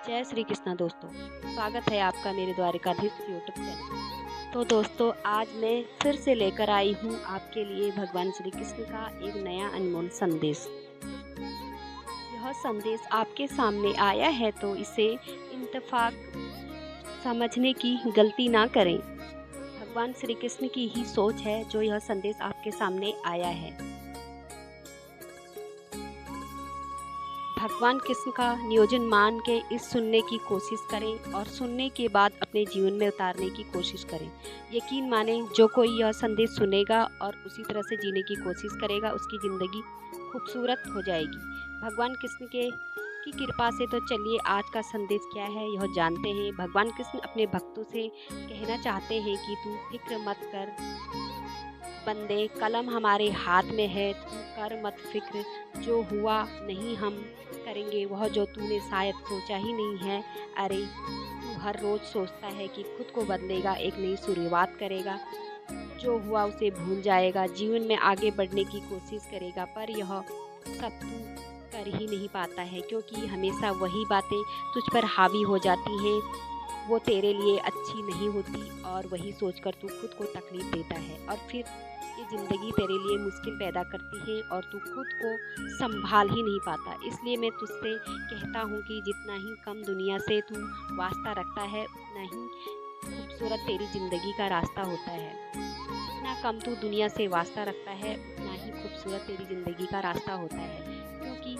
जय श्री कृष्णा दोस्तों। स्वागत है आपका मेरे द्वारिकाधीश यूट्यूब चैनल। तो दोस्तों, आज मैं फिर से लेकर आई हूँ आपके लिए भगवान श्री कृष्ण का एक नया अनमोल संदेश। यह संदेश आपके सामने आया है तो इसे इत्तेफाक समझने की गलती ना करें। भगवान श्री कृष्ण की ही सोच है जो यह संदेश आपके सामने आया है। भगवान कृष्ण का नियोजन मान के इस सुनने की कोशिश करें और सुनने के बाद अपने जीवन में उतारने की कोशिश करें। यकीन माने, जो कोई यह संदेश सुनेगा और उसी तरह से जीने की कोशिश करेगा, उसकी ज़िंदगी खूबसूरत हो जाएगी। भगवान कृष्ण की कृपा से तो चलिए आज का संदेश क्या है यह जानते हैं। भगवान कृष्ण अपने भक्तों से कहना चाहते हैं कि तू फिक्र मत कर बंदे, कलम हमारे हाथ में है, तू कर मत फिक्र। जो हुआ नहीं हम करेंगे, वह जो तूने शायद सोचा ही नहीं है। अरे तू हर रोज़ सोचता है कि खुद को बदलेगा, एक नई शुरुआत करेगा, जो हुआ उसे भूल जाएगा, जीवन में आगे बढ़ने की कोशिश करेगा, पर यह सब तू कर ही नहीं पाता है क्योंकि हमेशा वही बातें तुझ पर हावी हो जाती हैं। वो तेरे लिए अच्छी नहीं होती और वही सोचकर तू खुद को तकलीफ देता है और फिर ये ज़िंदगी तेरे लिए मुश्किल पैदा करती है और तू खुद को संभाल ही नहीं पाता। इसलिए मैं तुझसे कहता हूँ कि जितना ही कम दुनिया से तू वास्ता रखता है, उतना ही खूबसूरत तेरी ज़िंदगी का रास्ता होता है। जितना कम तू दुनिया से वास्ता रखता है, उतना ही खूबसूरत तेरी ज़िंदगी का रास्ता होता है, क्योंकि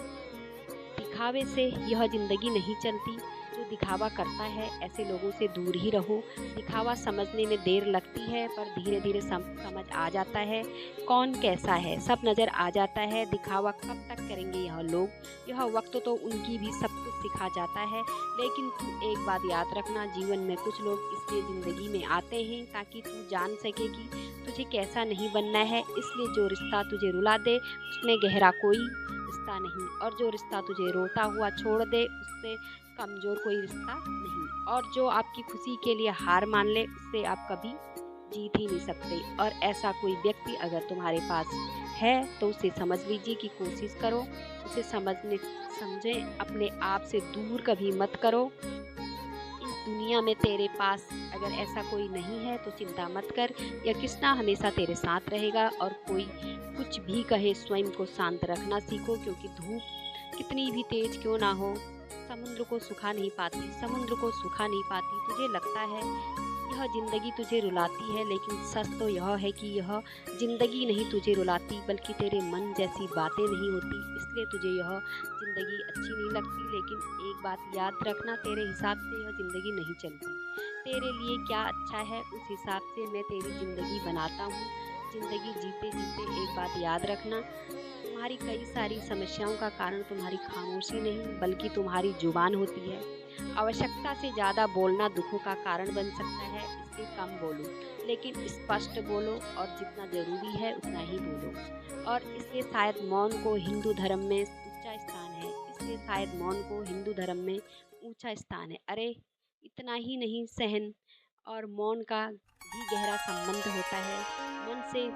दिखावे से यह ज़िंदगी नहीं चलती। जो दिखावा करता है, ऐसे लोगों से दूर ही रहो। दिखावा समझने में देर लगती है, पर धीरे धीरे समझ आ जाता है कौन कैसा है, सब नज़र आ जाता है। दिखावा कब तक करेंगे यह लोग, यह वक्त तो उनकी भी सब कुछ सिखा जाता है। लेकिन तू एक बात याद रखना, जीवन में कुछ लोग इसलिए ज़िंदगी में आते हैं ताकि तू जान सके कि तुझे कैसा नहीं बनना है। इसलिए जो रिश्ता तुझे रुला दे, उसमें गहरा कोई रिश्ता नहीं, और जो रिश्ता तुझे रोता हुआ छोड़ दे, उससे कमज़ोर कोई रिश्ता नहीं, और जो आपकी खुशी के लिए हार मान ले, उससे आप कभी जीत ही नहीं सकते। और ऐसा कोई व्यक्ति अगर तुम्हारे पास है तो उसे समझ लीजिए कि कोशिश करो, उसे समझें, अपने आप से दूर कभी मत करो। इस दुनिया में तेरे पास अगर ऐसा कोई नहीं है तो चिंता मत कर, यह कृष्णा हमेशा तेरे साथ रहेगा। और कोई कुछ भी कहे, स्वयं को शांत रखना सीखो, क्योंकि धूप कितनी भी तेज क्यों ना हो, समुद्र को सुखा नहीं पाती। तुझे लगता है यह ज़िंदगी तुझे रुलाती है, लेकिन सच तो यह है कि यह ज़िंदगी नहीं तुझे रुलाती, बल्कि तेरे मन जैसी बातें नहीं होती, इसलिए तुझे यह ज़िंदगी अच्छी नहीं लगती। लेकिन एक बात याद रखना, तेरे हिसाब से यह ज़िंदगी नहीं चलती। तेरे लिए क्या अच्छा है, उस हिसाब से मैं तेरी ज़िंदगी बनाता हूँ। ज़िंदगी जीते जीते एक बात याद रखना, तुम्हारी कई सारी समस्याओं का कारण तुम्हारी खामोशी नहीं, बल्कि तुम्हारी जुबान होती है। आवश्यकता से ज़्यादा बोलना दुखों का कारण बन सकता है, इसलिए कम बोलो, लेकिन स्पष्ट बोलो, और जितना ज़रूरी है उतना ही बोलो। और इसलिए शायद मौन को हिंदू धर्म में ऊंचा स्थान है। अरे इतना ही नहीं, सहन और मौन का भी गहरा संबंध होता है। मन से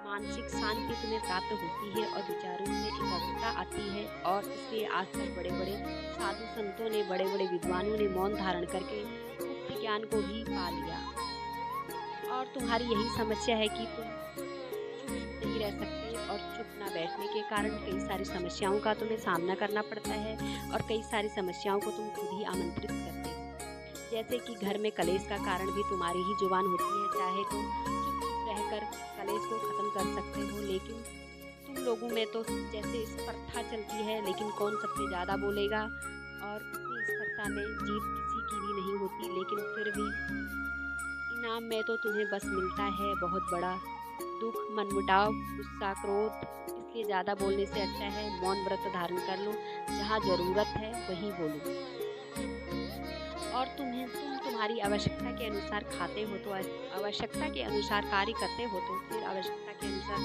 मानसिक शांति तुम्हें प्राप्त होती है और विचारों में एकाग्रता आती है। और इसलिए आज तक बड़े बड़े साधु संतों ने, बड़े बड़े विद्वानों ने मौन धारण करके गुप्त ज्ञान को भी पा लिया। और तुम्हारी यही समस्या है कि तुम चुप नहीं रह सकते, और चुप ना बैठने के कारण कई सारी समस्याओं का तुम्हें सामना करना पड़ता है, और कई सारी समस्याओं को तुम खुद ही आमंत्रित करते हो। जैसे कि घर में कलेश का कारण भी तुम्हारी ही जुबान होती है। चाहे तो चुप रहकर कलेश को ख़त्म कर सकते हो, लेकिन तुम लोगों में तो जैसे स्पर्धा चलती है, लेकिन कौन सबसे ज़्यादा बोलेगा, और उसी स्पर्धा में जीत किसी की भी नहीं होती। लेकिन फिर भी इनाम में तो तुम्हें बस मिलता है बहुत बड़ा दुख, मनमुटाव, गुस्सा, क्रोध। इसलिए ज़्यादा बोलने से अच्छा है मौन व्रत धारण कर लो। जहाँ ज़रूरत है वहीं बोलो, और तुम तुम्हारी आवश्यकता के अनुसार खाते हो तो आवश्यकता के अनुसार कार्य करते हो, तो फिर आवश्यकता के अनुसार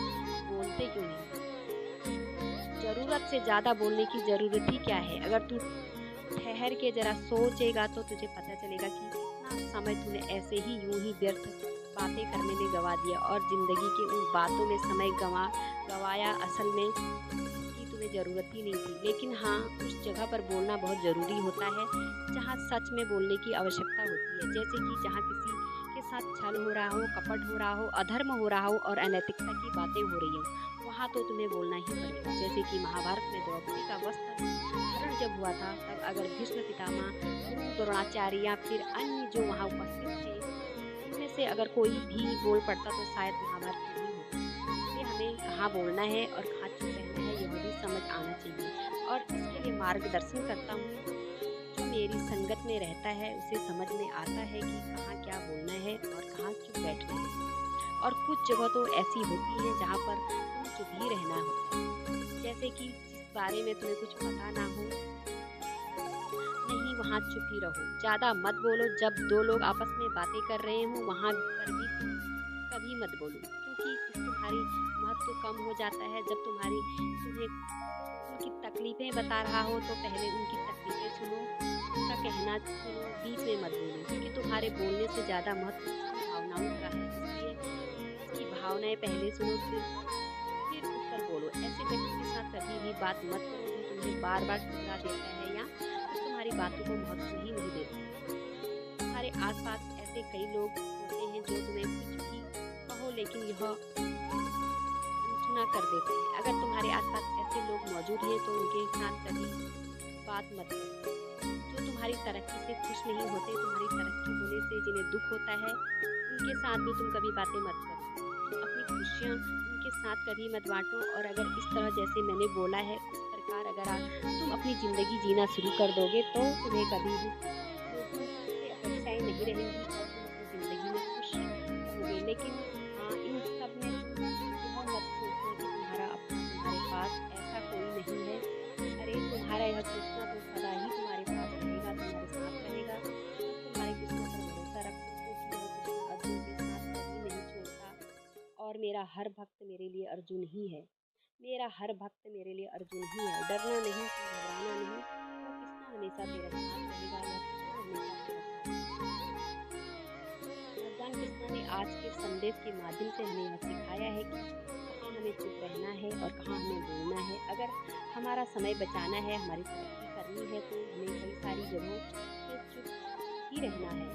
बोलते क्यों नहीं। ज़रूरत से ज़्यादा बोलने की ज़रूरत ही क्या है। अगर तू ठहर के ज़रा सोचेगा तो तुझे पता चलेगा कि इतना समय तूने ऐसे ही यूं ही व्यर्थ बातें करने में गवा दिया, और ज़िंदगी के उन बातों में समय गवाया असल में इसकी तुम्हें कोई ज़रूरत ही नहीं थी। लेकिन हाँ, उस जगह पर बोलना बहुत ज़रूरी होता है, जहाँ सच में बोलने की आवश्यकता होती है। जैसे कि जहाँ किसी के साथ छल हो रहा हो, कपट हो रहा हो, अधर्म हो रहा हो और अनैतिकता की बातें हो रही हों, वहाँ तो तुम्हें बोलना ही पड़ेगा। जैसे कि महाभारत में द्रौपदी का वस्त्र हरण जब हुआ था, तब अगर भीष्म पितामह, गुरु द्रोणाचार्य या फिर अन्य जो वहाँ उपस्थित थे, उनमें से अगर कोई भी बोल पड़ता तो शायद महाभारत नहीं होती। इसलिए हमें कहाँ बोलना है और कहाँ चुप रहना है, यह भी समझ आना चाहिए। और इसके लिए मार्गदर्शन करता हूँ, जो मेरी संगत में रहता है उसे समझ में आता है कि कहाँ क्या बोलना है और कहाँ चुप बैठना है। और कुछ जगह तो ऐसी होती है जहाँ पर तुम चुप ही रहना होता है। जैसे कि जिस बारे में तुम्हें कुछ पता ना हो, नहीं वहाँ चुप ही रहो, ज़्यादा मत बोलो। जब दो लोग आपस में बातें कर रहे हों वहाँ पर भी तुम कभी मत बोलो, क्योंकि इस तुम्हारी महत्व कम हो जाता है। जब तुम्हें उनकी तकलीफ़ें बता रहा हो तो पहले उनकी तकलीफ़ें सुनो, उनका कहना सुनो, बीच में मत बोलो, क्योंकि तुम्हारे बोलने से ज़्यादा महत्व उसकी भावनाओं का है। इसलिए उसकी भावनाएँ पहले सुनो, फिर उस पर बोलो। ऐसे व्यक्ति के साथ कभी भी बात मत करो जो तुम्हें बार बार ठुकरा देता है या फिर तुम्हारी बातों को महत्व ही नहीं देता। तुम्हारे आसपास ऐसे कई लोग होते हैं जो तुम्हें कुछ भी कहो लेकिन यह अनसुना कर देते हैं। अगर तुम्हारे आसपास ऐसे लोग मौजूद हैं तो उनके साथ कभी बात मत करो। जो तुम्हारी तरक्की से खुश नहीं होते, तुम्हारी तरक्की होने से जिन्हें दुख होता है, उनके साथ भी तुम कभी बातें मत करो। तुम अपनी खुशियाँ उनके साथ कभी मत बांटो। और अगर इस तरह जैसे मैंने बोला है उस प्रकार अगर तुम अपनी ज़िंदगी जीना शुरू कर दोगे तो तुम्हें कभी भी लोगों से अपेक्षाएँ नहीं रहेंगी और तुम अपनी ज़िंदगी में खुश रहोगे। लेकिन हाँ, इन सब में तुम यह मत सोचना कि तुम्हारा अपना तुम्हारे पास ऐसा कोई नहीं है। अरे तुम्हारा यह सोचना तो सदा ही तुम्हारे पास रहेगा, तुम्हारे साथ रहेगा। बस तुम्हारे कृष्ण पर भरोसा रखो, क्योंकि वह कृष्ण अर्जुन के साथ कभी नहीं छोड़ता। और मेरा हर भक्त मेरे लिए अर्जुन ही है। मेरा हर भक्त मेरे लिए अर्जुन ही है। डरना नहीं, घबराना नहीं, वो कृष्ण हमेशा तेरे साथ रहेगा, वह कृष्ण हमेशा तेरे साथ रहेगा। भगवान कृष्ण ने आज के संदेश के माध्यम से हमें यह सिखाया है कि कहाँ हमें चुप रहना है और कहाँ हमें बोलना है। अगर हमारा समय बचाना है, हमारी तरक्की करनी है तो हमें कई सारी जगहों पे चुप ही रहना है,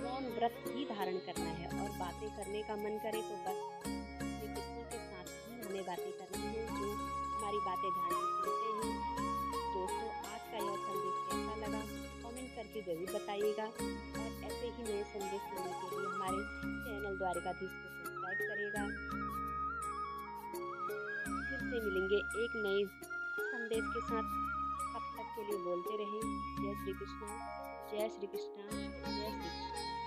मौन व्रत ही धारण करना है। और बातें करने का मन करे तो बस श्री कृष्ण के साथ ही हमें बातें करनी है, जो हमारी बातें ध्यान से सुनते हैं। दोस्तों, आज का यह संदेश कैसा लगा कमेंट करके ज़रूर बताइएगा। और ऐसे ही नए संदेश सुनने के लिए हमारे चैनल द्वारिकाधीश को सब्सक्राइब करिएगा। फिर से मिलेंगे एक नए संदेश के साथ। तब तक के लिए बोलते रहें जय श्री कृष्णा, जय श्री कृष्णा, जय श्री कृष्णा।